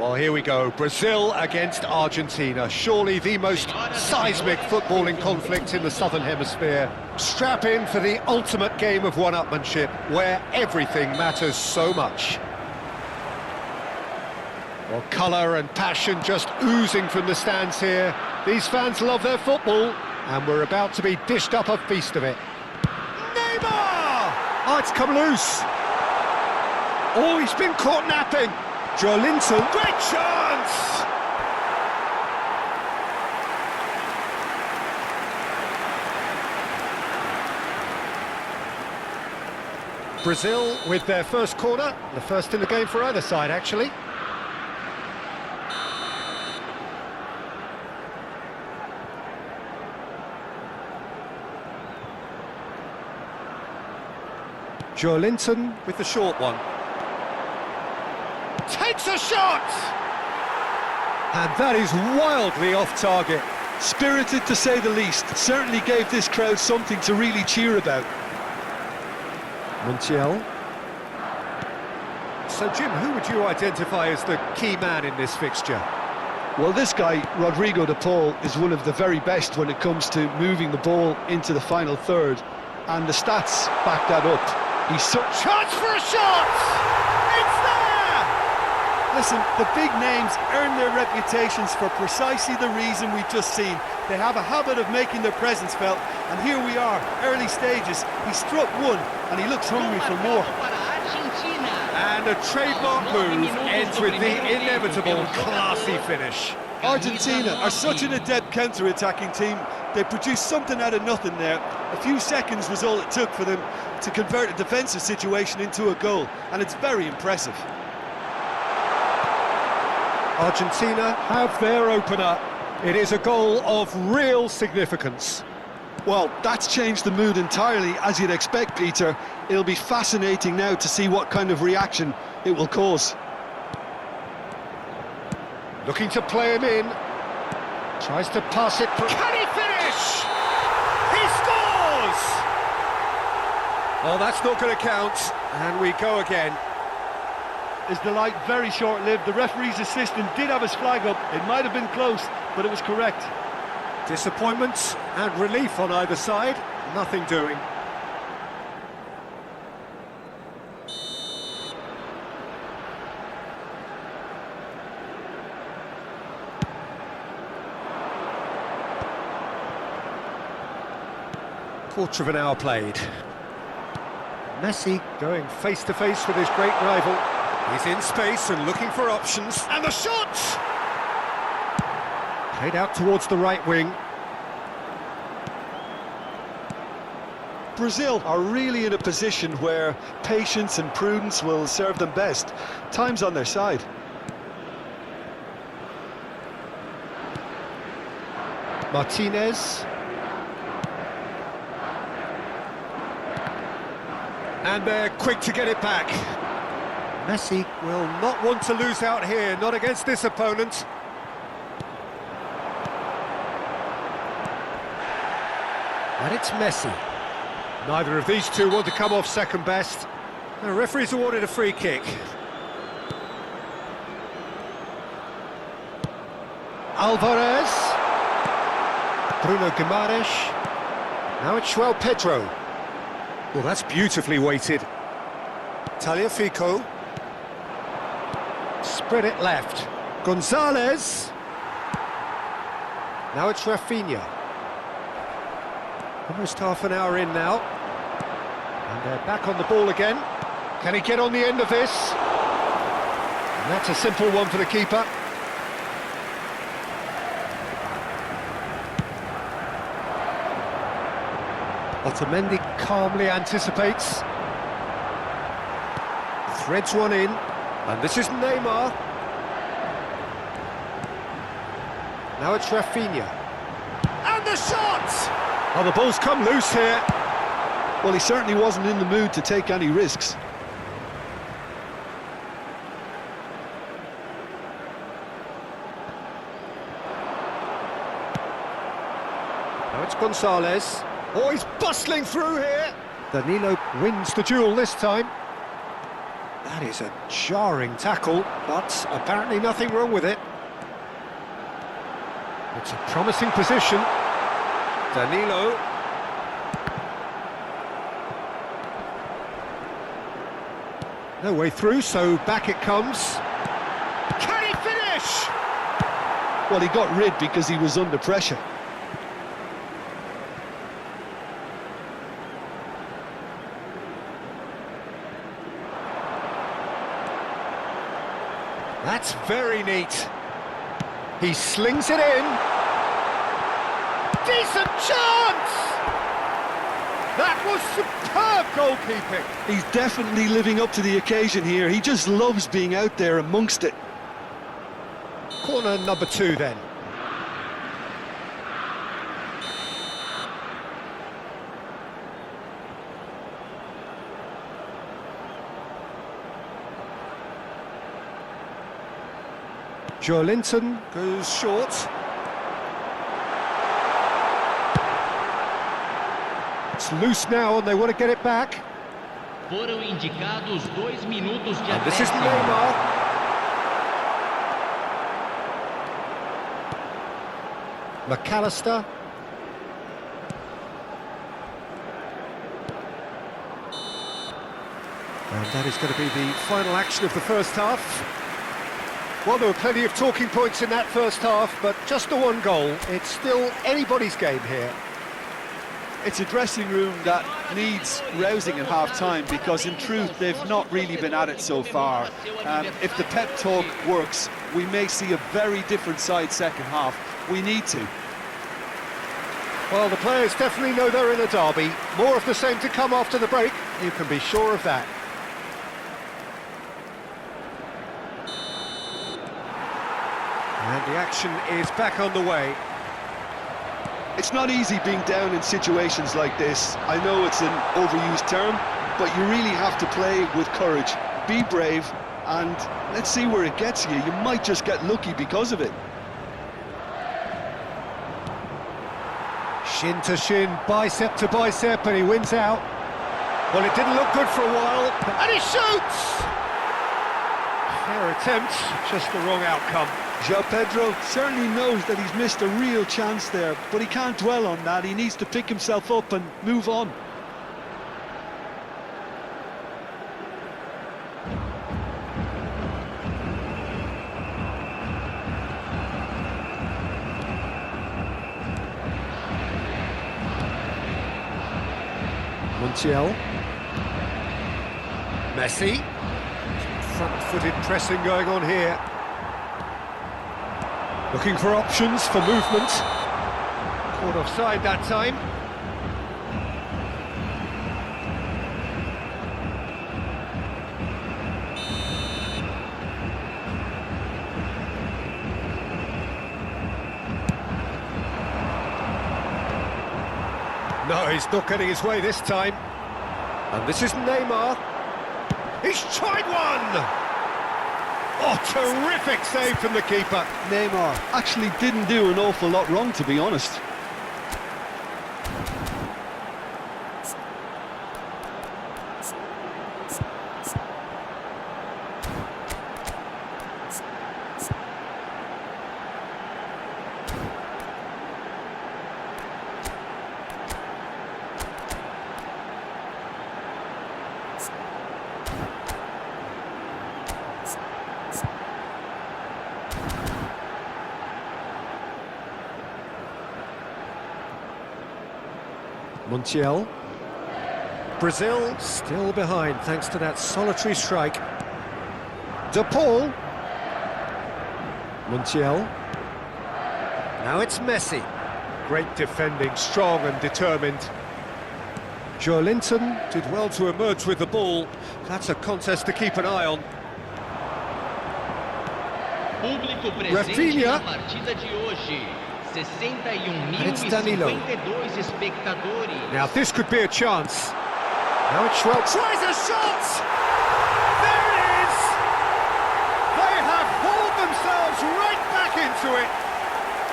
Well, here we go. Brazil against Argentina. Surely the most seismic footballing conflict in the Southern Hemisphere. Strap in for the ultimate game of one-upmanship, where everything matters so much. Well, colour and passion just oozing from the stands here. These fans love their football, and we're about to be dished up a feast of it. Neymar! Oh, it's come loose. Oh, he's been caught napping. Joelinton, great chance! Brazil with their first corner, the first in the game for either side, actually. Joelinton with the short one. Takes a shot! And that is wildly off target. Spirited to say the least, certainly gave this crowd something to really cheer about. Montiel. So Jim, who would you identify as the key man in this fixture? Well, this guy, Rodrigo de Paul, is one of the very best when it comes to moving the ball into the final third, and the stats back that up. He's chance for a shot! It's there! Listen, the big names earn their reputations for precisely the reason we've just seen. They have a habit of making their presence felt, and here we are, early stages. He struck one, and he looks hungry for more. And a trademark move ends with the inevitable classy finish. Argentina are such an adept counter-attacking team. They produced something out of nothing there. A few seconds was all it took for them to convert a defensive situation into a goal, and it's very impressive. Argentina have their opener. It is a goal of real significance. Well, that's changed the mood entirely, as you'd expect, Peter. It'll be fascinating now to see what kind of reaction it will cause. Looking to play him in. Tries to pass it. Can he finish? He scores! Oh, that's not going to count. And we go again. His delight very short-lived. The referee's assistant did have his flag up. It might have been close, but it was correct. Disappointment and relief on either side. Nothing doing. Quarter of an hour played. Messi going face-to-face with his great rival. He's in space and looking for options. And the shot! Played out towards the right wing. Brazil are really in a position where patience and prudence will serve them best. Time's on their side. Martinez. And they're quick to get it back. Messi will not want to lose out here, not against this opponent. And it's Messi. Neither of these two want to come off second best. The referee's awarded a free kick. Alvarez. Bruno Guimaraes. Now it's João Pedro. Well, that's beautifully weighted. Tagliafico. Spread it left. Gonzalez. Now it's Rafinha. Almost half an hour in now. And they're back on the ball again. Can he get on the end of this? And that's a simple one for the keeper. Otamendi calmly anticipates. Threads one in. And this is Neymar. Now it's Rafinha. And the shot! Oh, the ball's come loose here. Well, he certainly wasn't in the mood to take any risks. Now it's Gonzalez. Oh, he's bustling through here. Danilo wins the duel this time. That is a jarring tackle, but apparently nothing wrong with it. It's a promising position. Danilo. No way through, so back it comes. Can he finish? Well, he got rid because he was under pressure. That's very neat. He slings it in. Decent chance! That was superb goalkeeping. He's definitely living up to the occasion here. He just loves being out there amongst it. Corner number 2 then. Joelinton goes short. It's loose now and they want to get it back. Foram indicados 2 minutos de And this is acréscimo. Neymar. McAllister. And that is going to be the final action of the first half. Well, there were plenty of talking points in that first half, but just the one goal. It's still anybody's game here. It's a dressing room that needs rousing at half-time because, in truth, they've not really been at it so far. If the pep talk works, we may see a very different side second half. We need to. Well, the players definitely know they're in a derby. More of the same to come after the break. You can be sure of that. And the action is back on the way. It's not easy being down in situations like this. I know it's an overused term, but you really have to play with courage. Be brave, and let's see where it gets you. You might just get lucky because of it. Shin to shin, bicep to bicep, and he wins out. Well, it didn't look good for a while, and he shoots! Fair attempt, just the wrong outcome. João Pedro certainly knows that he's missed a real chance there, but he can't dwell on that. He needs to pick himself up and move on. Montiel. Messi. Front-footed pressing going on here. Looking for options for movement. Caught offside that time. No, he's not getting his way this time. And this is Neymar. He's tried one! Oh, terrific save from the keeper. Neymar actually didn't do an awful lot wrong, to be honest. Montiel. Brazil still behind thanks to that solitary strike. De Paul. Montiel. Now it's Messi. Great defending, strong and determined. Joelinton did well to emerge with the ball. That's a contest to keep an eye on. Público presente Rafinha. na partida de hoje. 61.052 it's Danilo. espectadores. Now this could be a chance. Now it's Schwell. Tries a shot! There it is! They have hauled themselves right back into it.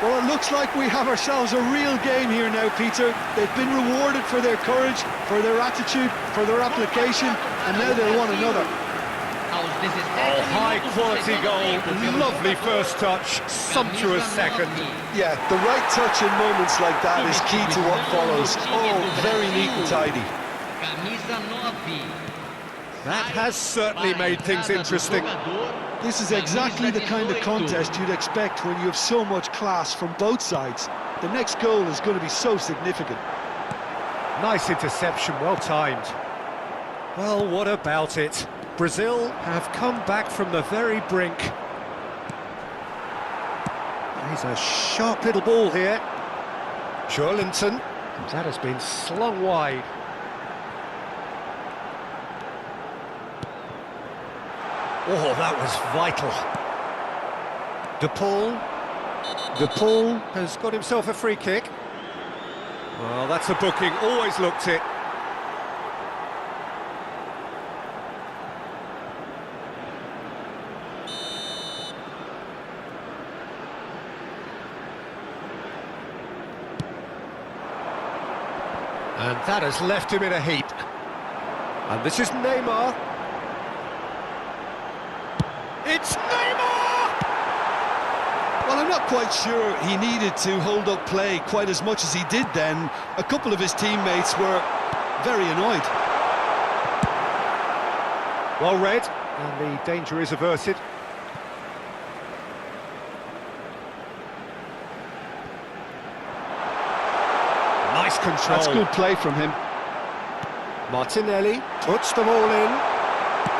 Well, it looks like we have ourselves a real game here now, Peter. They've been rewarded for their courage, for their attitude, for their application, and now they'll want another. Oh, high-quality goal, lovely first touch, sumptuous second. Yeah, the right touch in moments like that is key to what follows. Oh, very neat and tidy. That has certainly made things interesting. This is exactly the kind of contest you'd expect when you have so much class from both sides. The next goal is going to be so significant. Nice interception, well timed. Well, what about it? Brazil have come back from the very brink. He's a sharp little ball here. Joelinton, that has been slung wide. Oh, that was vital. De Paul has got himself a free kick. Well, that's a booking, always looked it. And that has left him in a heap. And this is Neymar. It's Neymar! Well, I'm not quite sure he needed to hold up play quite as much as he did then. A couple of his teammates were very annoyed. Well read, and the danger is averted. Nice control. That's good play from him. Martinelli puts them all in.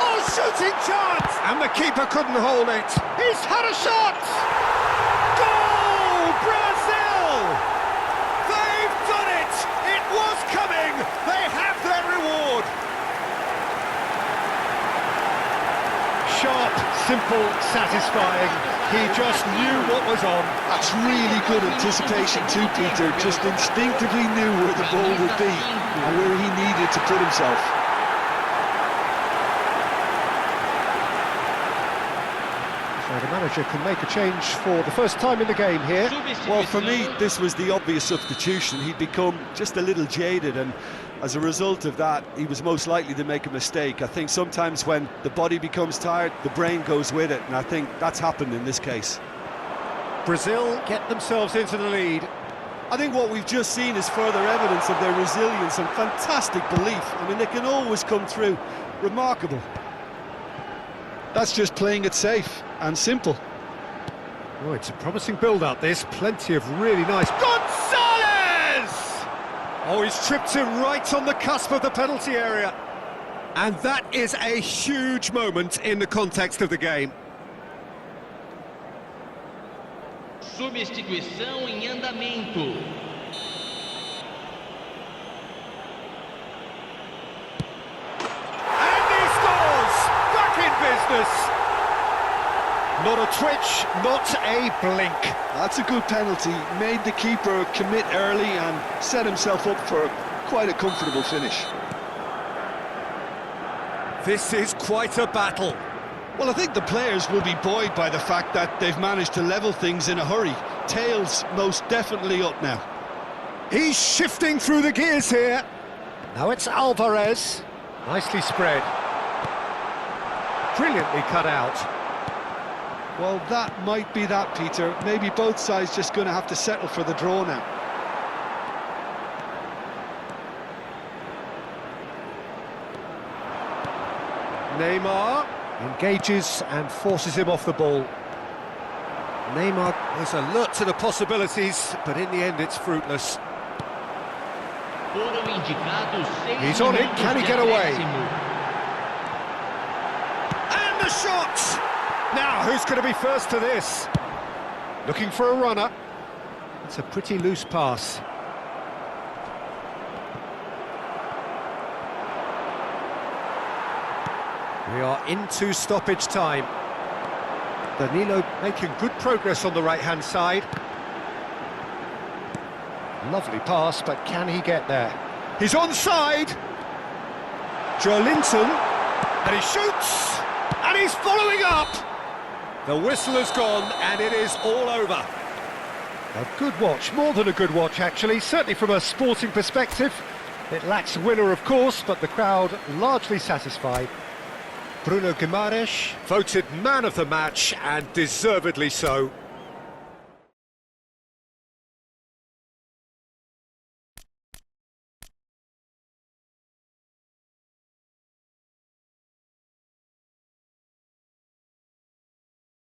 Oh, shooting chance! And the keeper couldn't hold it. He's had a shot! Goal! Brazil! They've done it! It was coming! They have their reward! Sharp, simple, satisfying. He just knew what was on. That's really good anticipation too, Peter. Just instinctively knew where the ball would be and where he needed to put himself. So the manager can make a change for the first time in the game here. Well, for me, this was the obvious substitution. He'd become just a little jaded, and as a result of that, he was most likely to make a mistake. I think sometimes when the body becomes tired, the brain goes with it, and I think that's happened in this case. Brazil get themselves into the lead. I think what we've just seen is further evidence of their resilience and fantastic belief. I mean, they can always come through. Remarkable. That's just playing it safe and simple. Oh, it's a promising build-up, this. Plenty of really nice... Gonzalez! Oh, he's tripped him right on the cusp of the penalty area. And that is a huge moment in the context of the game. Substituição em andamento. And he scores! Back in business! Not a twitch, not a blink. That's a good penalty. Made the keeper commit early and set himself up for quite a comfortable finish. This is quite a battle. Well, I think the players will be buoyed by the fact that they've managed to level things in a hurry. Tails most definitely up now. He's shifting through the gears here. Now it's Alvarez. Nicely spread. Brilliantly cut out. Well, that might be that, Peter. Maybe both sides just going to have to settle for the draw now. Neymar engages and forces him off the ball. Neymar is alert to the possibilities, but in the end it's fruitless. Foram indicados 6 He's on it, can he get away? acréscimo. And the shot! Now, who's going to be first to this? Looking for a runner. It's a pretty loose pass. We are into stoppage time. Danilo making good progress on the right-hand side. Lovely pass, but can he get there? He's onside! Joelinton, and he shoots! And he's following up! The whistle has gone, and it is all over. A good watch, more than a good watch, actually, certainly from a sporting perspective. It lacks a winner, of course, but the crowd largely satisfied. Bruno Guimaraes, voted man of the match, and deservedly so.